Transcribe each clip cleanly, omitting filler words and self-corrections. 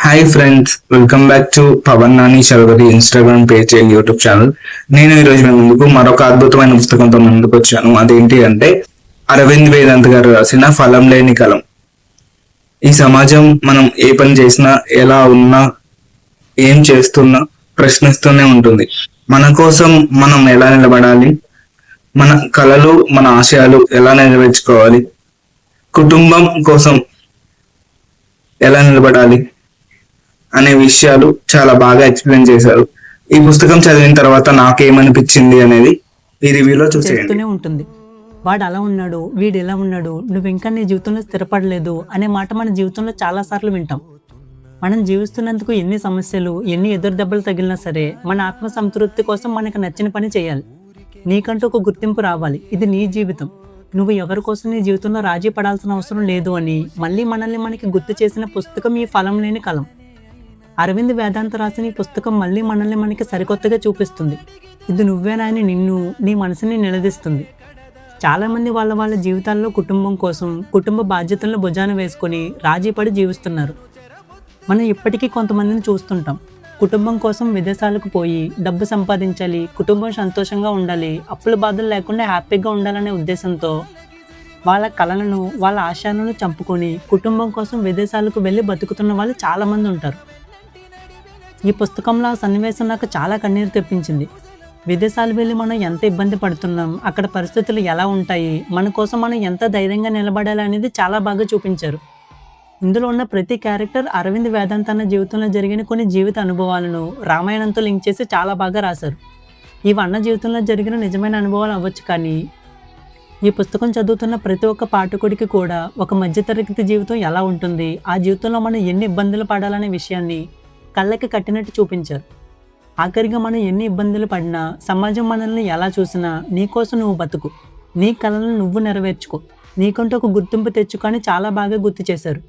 Hi friends, welcome back to Pavan Nani Chowdary Instagram page and YouTube channel. నేను ఈరోజు మీ ముందుకు మరొక అద్భుతమైన పుస్తకంతో ముందుకు వచ్చాను. అదేంటి అంటే అరవింద్ వేదాంత్ గారు రాసిన ఫలం లేని కలం. ఈ సమాజం మనం ఏ పని చేసినా, ఎలా ఉన్నా, ఏం చేస్తున్నా ప్రశ్నిస్తూనే ఉంటుంది. మన కోసం మనం ఎలా నిలబడాలి, మన కళలు, మన ఆశయాలు ఎలా నెరవేర్చుకోవాలి, కుటుంబం కోసం ఎలా నిలబడాలి అనే విషయాలు చాలా బాగా ఎక్స్ప్లెయిన్ చేశారు. ఈ పుస్తకం చదివిన తర్వాత నాకేమనిపించింది అనేది ఈ రివ్యూలో చూసేయండి. చేస్తూనే ఉంటుంది. వాడు అలా ఉన్నాడు, వీడు ఇలా ఉన్నాడు, నువ్వు ఇంకా నీ జీవితంలో స్థిరపడలేదు అనే మాట మన జీవితంలో చాలాసార్లు వింటాం. మనం జీవిస్తున్నందుకు ఎన్ని సమస్యలు, ఎన్ని ఎదురు దెబ్బలు తగిలినా సరే మన ఆత్మ సంతృప్తి కోసం మనకు నచ్చిన పని చేయాలి. నీకంటూ ఒక గుర్తింపు రావాలి. ఇది నీ జీవితం. నువ్వు ఎవరి కోసం నీ జీవితంలో రాజీ పడాల్సిన అవసరం లేదు అని మళ్ళీ మనల్ని మనకి గుర్తు చేసిన పుస్తకం ఈ ఫలం లేని కలం. అరవింద్ వేదాంత రాసిన ఈ పుస్తకం మళ్ళీ మనల్ని మనకి సరికొత్తగా చూపిస్తుంది. ఇది నువ్వేనా అని నిన్ను, నీ మనసుని నిలదీస్తుంది. చాలామంది వాళ్ళ జీవితాల్లో కుటుంబం కోసం, కుటుంబ బాధ్యతలను భుజాన వేసుకొని రాజీపడి జీవిస్తున్నారు. మనం ఇప్పటికీ కొంతమందిని చూస్తుంటాం. కుటుంబం కోసం విదేశాలకు పోయి డబ్బు సంపాదించాలి, కుటుంబం సంతోషంగా ఉండాలి, అప్పుల బాధలు లేకుండా హ్యాపీగా ఉండాలనే ఉద్దేశంతో వాళ్ళ కలలను, వాళ్ళ ఆశయాలను చంపుకొని కుటుంబం కోసం విదేశాలకు వెళ్ళి బతుకుతున్న వాళ్ళు చాలామంది ఉంటారు. ఈ పుస్తకంలో ఆ సన్నివేశం నాకు చాలా కన్నీరు తెప్పించింది. విదేశాలు వెళ్ళి మనం ఎంత ఇబ్బంది పడుతున్నాం, అక్కడ పరిస్థితులు ఎలా ఉంటాయి, మన కోసం మనం ఎంత ధైర్యంగా నిలబడాలి అనేది చాలా బాగా చూపించారు. ఇందులో ఉన్న ప్రతి క్యారెక్టర్ అరవింద్ వేదాంత్ అన్న జీవితంలో జరిగిన కొన్ని జీవిత అనుభవాలను రామాయణంతో లింక్ చేసి చాలా బాగా రాశారు. ఇవి అన్న జీవితంలో జరిగిన నిజమైన అనుభవాలు అవ్వచ్చు, కానీ ఈ పుస్తకం చదువుతున్న ప్రతి ఒక్క పాఠకుడికి కూడా ఒక మధ్యతరగతి జీవితం ఎలా ఉంటుంది, ఆ జీవితంలో మనం ఎన్ని ఇబ్బందులు పడాలనే విషయాన్ని కళ్ళకి కట్టినట్టు చూపించారు. ఆఖరిగా మనం ఎన్ని ఇబ్బందులు పడినా, సమాజం మనల్ని ఎలా చూసినా, నీకోసం నువ్వు బతుకు, నీ కళలను నువ్వు నెరవేర్చుకో, నీకంటూ ఒక గుర్తింపు తెచ్చుకొని చాలా బాగా గుర్తు చేశారు.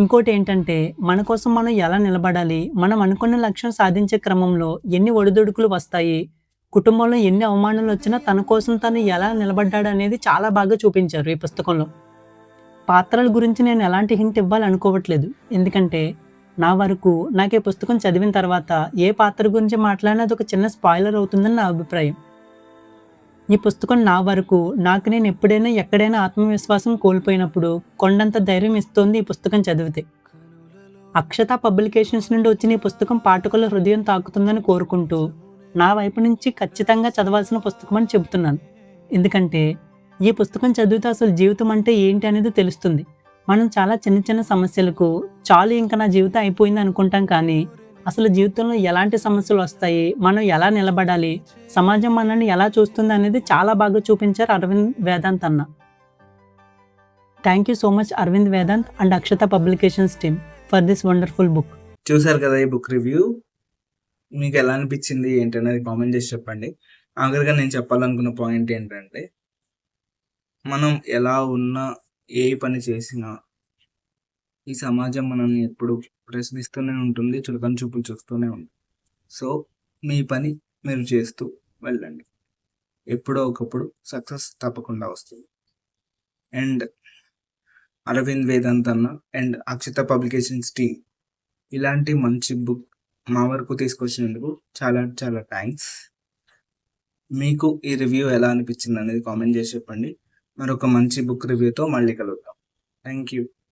ఇంకోటి ఏంటంటే, మన కోసం మనం ఎలా నిలబడాలి, మనం అనుకున్న లక్ష్యం సాధించే క్రమంలో ఎన్ని ఒడిదుడుకులు వస్తాయి, కుటుంబంలో ఎన్ని అవమానాలు వచ్చినా తన కోసం తను ఎలా నిలబడ్డాడు అనేది చాలా బాగా చూపించారు ఈ పుస్తకంలో. పాత్రల గురించి నేను ఎలాంటి హింట్ ఇవ్వాలనుకోవట్లేదు, ఎందుకంటే నా వరకు నాకు ఈ పుస్తకం చదివిన తర్వాత ఏ పాత్ర గురించి మాట్లాడినా అది ఒక చిన్న స్పాయిలర్ అవుతుందని నా అభిప్రాయం. ఈ పుస్తకం నా వరకు నాకు నేను ఎప్పుడైనా ఎక్కడైనా ఆత్మవిశ్వాసం కోల్పోయినప్పుడు కొండంత ధైర్యం ఇస్తోంది ఈ పుస్తకం చదివితే. అక్షత పబ్లికేషన్స్ నుండి వచ్చిన ఈ పుస్తకం పాఠకుల హృదయం తాకుతుందని కోరుకుంటూ నా వైపు నుంచి ఖచ్చితంగా చదవాల్సిన పుస్తకం అని చెబుతున్నాను. ఎందుకంటే ఈ పుస్తకం చదివితే అసలు జీవితం అంటే ఏంటి అనేది తెలుస్తుంది. మనం చాలా చిన్న చిన్న సమస్యలకు చాలు ఇంకా నా జీవితం అయిపోయింది అనుకుంటాం, కానీ అసలు జీవితంలో ఎలాంటి సమస్యలు వస్తాయి, మనం ఎలా నిలబడాలి, సమాజం మనల్ని ఎలా చూస్తుంది అనేది చాలా బాగా చూపించారు అరవింద్ వేదాంత్ అన్న. Thank you so much Arvind Vedant and Akshata publications team for this wonderful book. చూసారు కదా ఈ బుక్ రివ్యూ. మీకు ఎలా అనిపించింది ఏంటనేది కామెంట్ చేసి చెప్పండి. ఆఖరిగా నేను చెప్పాలనుకున్న పాయింట్ ఏంటంటే, మనం ఎలా ఉన్నా, ఏ పని చేసినా ఈ సమాజం మనల్ని ఎప్పుడు ప్రశ్నిస్తూనే ఉంటుంది, చులకన చూపులు చూస్తూనే ఉంటుంది. సో మీ పని మీరు చేస్తూ వెళ్ళండి. ఎప్పుడో ఒకప్పుడు సక్సెస్ తప్పకుండా వస్తుంది. అండ్ అరవింద్ వేదాంత్ అన్న అండ్ అక్షత పబ్లికేషన్స్ టీమ్ ఇలాంటి మంచి బుక్ మా వరకు తీసుకొచ్చినందుకు చాలా చాలా థ్యాంక్స్. మీకు ఈ రివ్యూ ఎలా అనిపించింది అనేది కామెంట్ చేసి చెప్పండి. మరొక మంచి బుక్ రివ్యూతో మళ్ళీ కలుద్దాం. Thank you.